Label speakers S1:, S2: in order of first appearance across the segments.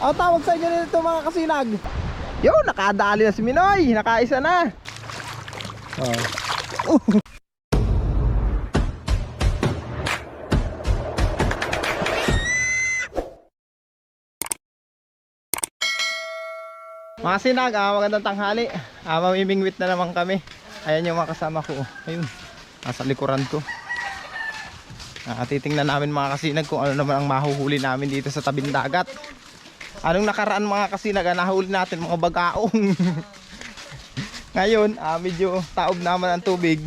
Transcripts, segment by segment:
S1: Ako tawag sa inyo nito mga kasinag. Yo, nakadali na si Minoy. Nakaisa na. Mga sinag, magandang tanghali. Mamimingwit na naman kami. Ayan yung mga kasama ko. Ayun, nasa likuran ko. Titingnan namin mga kasinag kung ano naman ang mahuhuli namin dito sa tabing dagat. Anong nakaraan mga kasinag, nahuli natin mga bagaong. Ngayon, medyo taob naman ang tubig.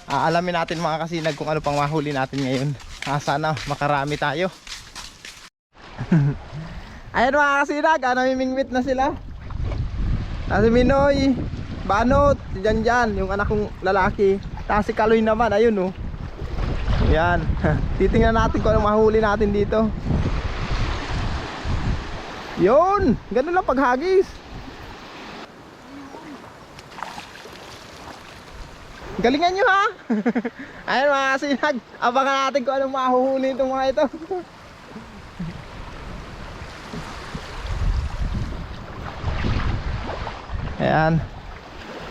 S1: Alamin natin mga kasinag kung ano pang mahuli natin ngayon. Sana makarami tayo. Ayan mga kasinag, namimingwit na sila. Si Minoy, Banot, si Janjan, yung anak kong lalaki. Tapos si Kaloy naman, ayun oh. Ayan. Titingnan natin kung anong mahuli natin dito. Yun, ganun lang paghagis. Galingan nyo ha. Ayan mga kasinag, abangan natin kung anong mahuhuli itong mga ito. Ayan.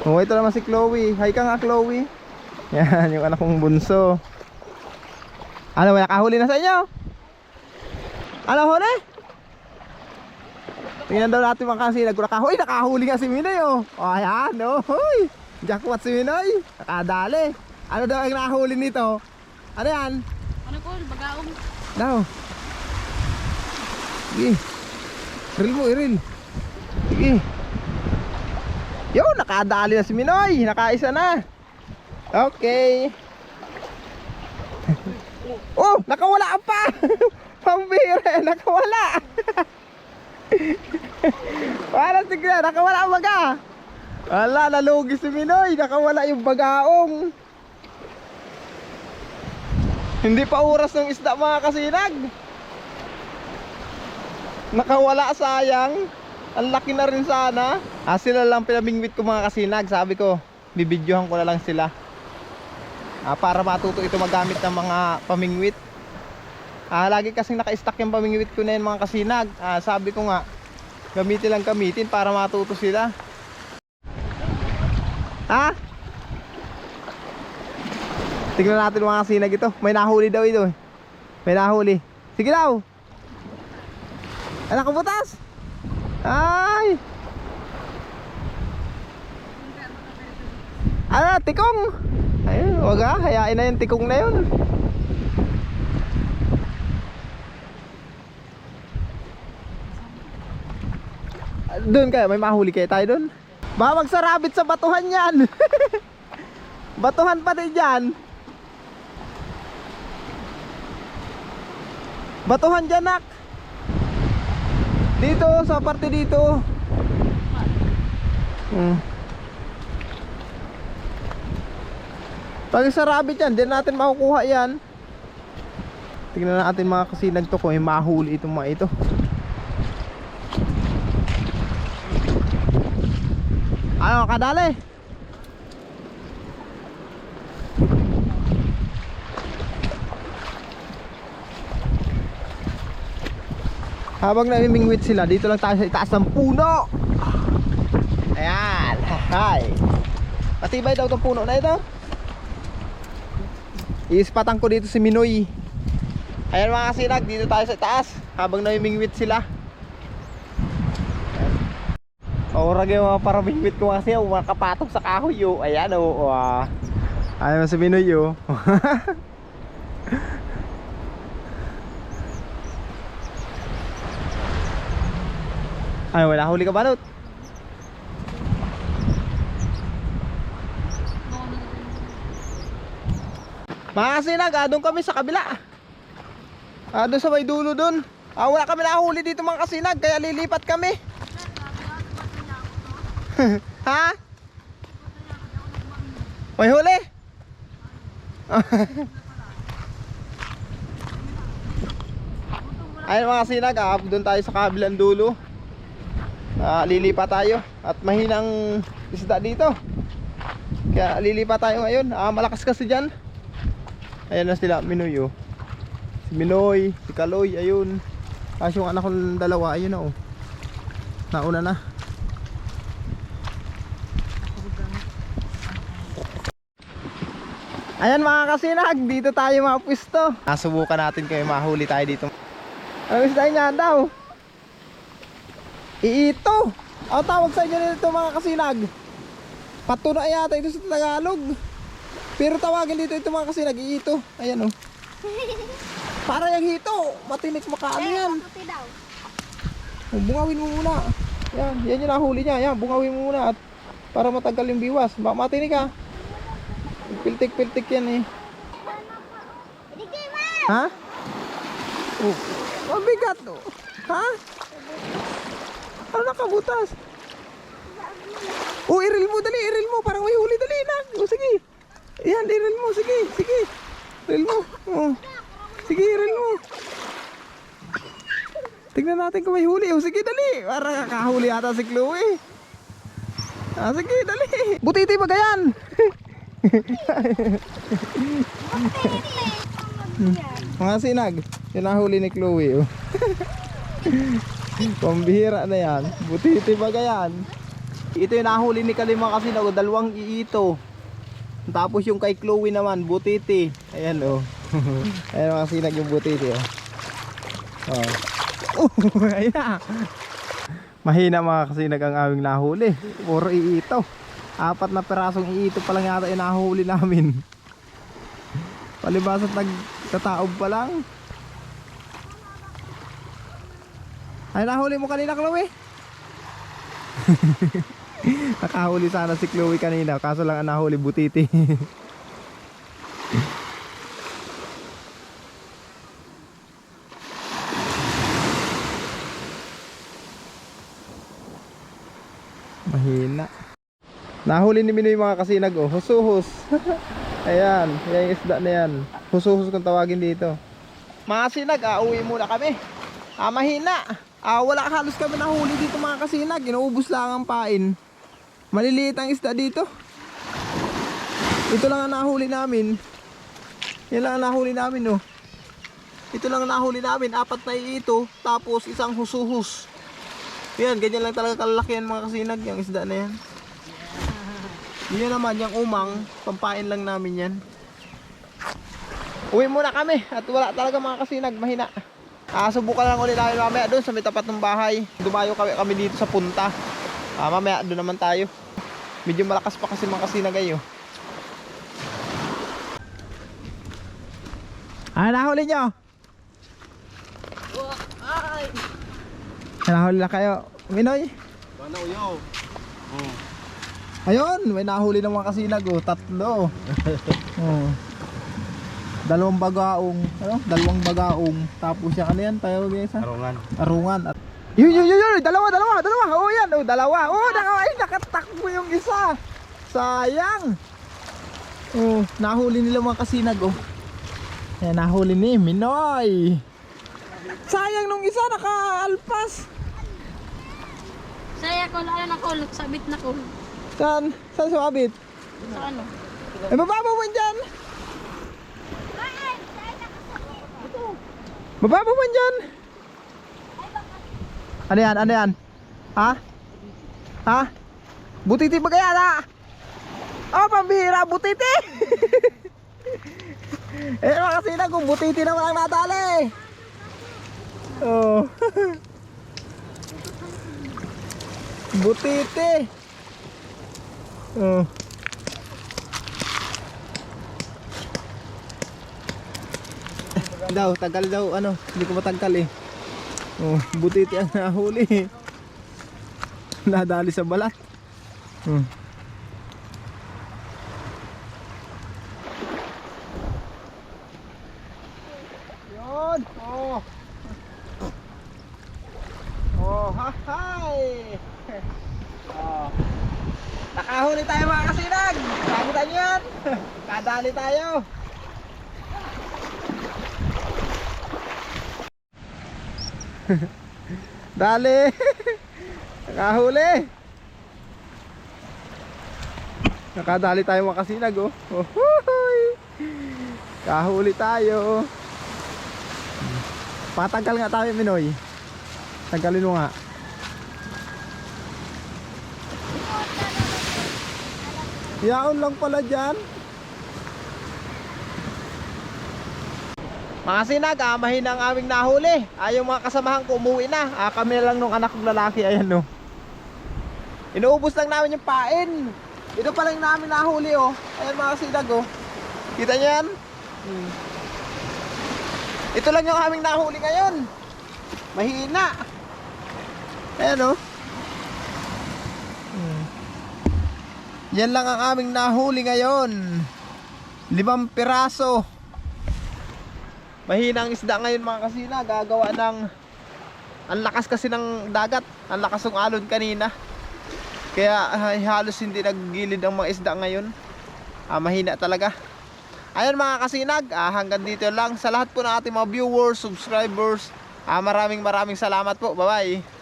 S1: Ito naman si Chloe. Hi ka nga Chloe. Yan, yung anak kong bunso. Ano, may nakahuli na sa inyo? Ano huli? Tingnan daw natin mga kasinag kung nakahuli. Nakahuli nga si Minoy oh. Ayan oh. Hoy, jackpot si Minoy. Nakadali. Ano daw ang nakahuli nito? Ano yan?
S2: Ano ko? Bagaong.
S1: Daw. Sige. Iril mo, iril. Sige. Yo, nakadali na si Minoy. Nakaisa na. Okay. Oh, nakawala pa. Pambira, nakawala. Para tignan, nakawala ang baga. Wala, nalugi si Minoy. Nakawala yung bagaong. Hindi pa oras ng isda mga kasinag. Nakawala, sayang. Ang laki na rin sana. Sila lang pinamingwit ko mga kasinag. Sabi ko, bibidyohan ko na lang sila. Para matuto ito magamit ng mga pamingwit. Lagi kasing naka-stack yung pamingwit ko na yun mga kasinag. Sabi ko nga, gamitin lang gamitin para matuto sila. Tingnan natin mga kasinag ito. May nahuli daw ito. May nahuli. Sige daw. Anak ko butas. Ay! Ano, tikong? Ayun, wag hayain na yung tikong na yun. Doon kaya, may mahuli kaya tayo doon. Baka magsarabit sa batuhan yan. Batuhan pa din dyan. Batuhan dyan nak. Dito, sa parte dito. Pag sa rabbit yan, din natin makukuha yan. Tingnan natin mga kasinag to kung may mahuli itong mga ito. Ano, kadali? Habang namimingwit sila, dito lang tayo sa itaas ng puno. Ayan. Hi. Matibay daw itong puno na ito. Iispatan ko dito si Minoy. Ayan mga kasinag, dito tayo sa itaas habang namimingwit sila. Orag yung mga paramingwit ko kasi mga kapatok sa kahoy yo. Ayan o. Ayan si Minoy yo. Ay, wala huli ka Banot? Mga kasinag, doon kami sa kabila. Doon sa may dulo doon. Wala kami nahuli dito mga kasinag, kaya lilipat kami. Ha? May huli? Ayun mga kasinag, doon tayo sa kabilang dulo. Lilipat tayo at mahinang isda dito. Kaya lilipat tayo ngayon. Malakas kasi dyan. Ayan na sila, Minoy oh. Si Minoy, si Kaloy, ayun. Yung anak kong dalawa, ayun oh. Nauna na. Ayan mga kasinag, dito tayo mapwisto. Nasubukan natin kayo, mahuli tayo dito. Ano isda niya daw? Iito. Ang tawag sa inyo dito mga kasinag. Patuna yata ito sa Tagalog. Pero tawagin dito ito mga kasinag, iito. Ayan o. Para yung hito, matinik makaano yan. Bungawin mo muna. Yan yung nahuli niya. Yan, bungawin mo muna at para matagal yung biwas. Matinik ha. Piltik-piltik yan eh. Ha? Oh, mabigat oh. Ha? Ano nakabutas? Oh, iril mo, dali, iril mo. Parang may huli, dali na. Oh, sige. Yan, iril mo, sige, sige. Iril mo. Oh. Sige, iril mo. Tingnan natin kung may huli. Oh, sige, dali. Parang kakahuli ata si Chloe. Ah, sige, dali. Butiti ba gayan? Mga sinag, yung nahuli ni Chloe oh. Pambihira na yan. Butiti ba gayan? Ito yung nahuli ni Kalima kasi na dalawang iito. Tapos yung kay Chloe naman, butiti. Ayan oh. Ayan mga sinag yung butiti oh. Ayan na. Mahina mga kasinag ang aming nahuli. Puro iito. 4 na perasong iito pa lang yata inahuli namin. Palibas at nagtataob pa lang. Ay, nahuli mo kanina, Chloe? Nakahuli sana si Chloe kanina, kaso lang ang nahuli butiti. Mahina. Nahuli ni Minoy mga kasinag oh, husuhus. Ayan, yung isda na yan. Husuhus kung tawagin dito. Mga kasinag, uwi muna kami. Mahina. Wala halos kami nahuli dito mga kasinag. Inuubos lang ang pain. Maliliit ang isda dito. Ito lang ang nahuli namin. Yan lang ang nahuli namin oh. Ito lang ang nahuli namin, 4 na ito, tapos isang husuhus. Yan, ganyan lang talaga kalaki yan mga kasinag, yung isda na yan. Yun naman, yung umang, pampain lang namin yan. Uwi muna kami at wala talaga mga kasinag, mahina. Subukan lang ulit namin mamaya doon sa may tapat ng bahay. Dumayo kami dito sa punta. Mamaya doon naman tayo. Medyo malakas pa kasi mga kasinag ayo. Nahuli nyo? Ay! Nahuli na kayo, Minoy?
S2: Banaw yo.
S1: Ayun, may nahuli ng mga kasinag oh, 3. Oh. 2 bagaong, ano? 2 bagaong. Tapos yung ano yan, tayo isa?
S2: Arungan.
S1: Arungan. Yun, dalawa. Oh, yan, oh, dalawa. Oh, nakatakbo yung isa. Sayang. Oh, nahuli nila mga kasinag oh. Ayan, nahuli ni Minoy. Sayang nung isa, nakaalpas.
S3: Saya ko na ako, sabit na ko.
S1: Saan sumabit?
S3: Sa ano?
S1: Baba mo dyan. Baba mo dyan. Ano yan? Ha? Butiti ba kaya na? Oh, pambihira, butiti. Mga kasinag, kung butiti naman ang nadali. Oh. Butiti. Oh. Tagal daw, ano, hindi ko matangkal eh. Oh, butiti ang nahuli. Nadali sa balat. Yun. Oh. Oh, hi. Oh. Nakahuli tayo mga kasinag. Sagutan nyo yan. Kadali tayo. Dali. Nakahuli. Nakadali tayo mga kasinag oh. Ohoy. Kahuli tayo. Patagal nga tayo Minoy. Tagalin mo nga. Yaon lang pala dyan. Mga sinag, mahina ang aming nahuli. Yung mga kasamahan ko umuwi na. Kami na lang nung anak kong lalaki. Ayan no. Inuubos lang namin yung pain. Ito pa lang namin nahuli oh. Ayan mga sinag oh. Kita nyo yan? Ito lang yung aming nahuli ngayon. Mahina. Ayan oh. Yan lang ang aming nahuli ngayon. 5 piraso. Mahina ang isda ngayon mga kasina. Gagawa ng ang lakas kasi ng dagat. Ang lakas ng alon kanina. Kaya halos hindi naggilid ang mga isda ngayon. Mahina talaga. Ayan mga kasinag, hanggang dito lang. Sa lahat po ng ating mga viewers, subscribers, maraming salamat po. Bye bye.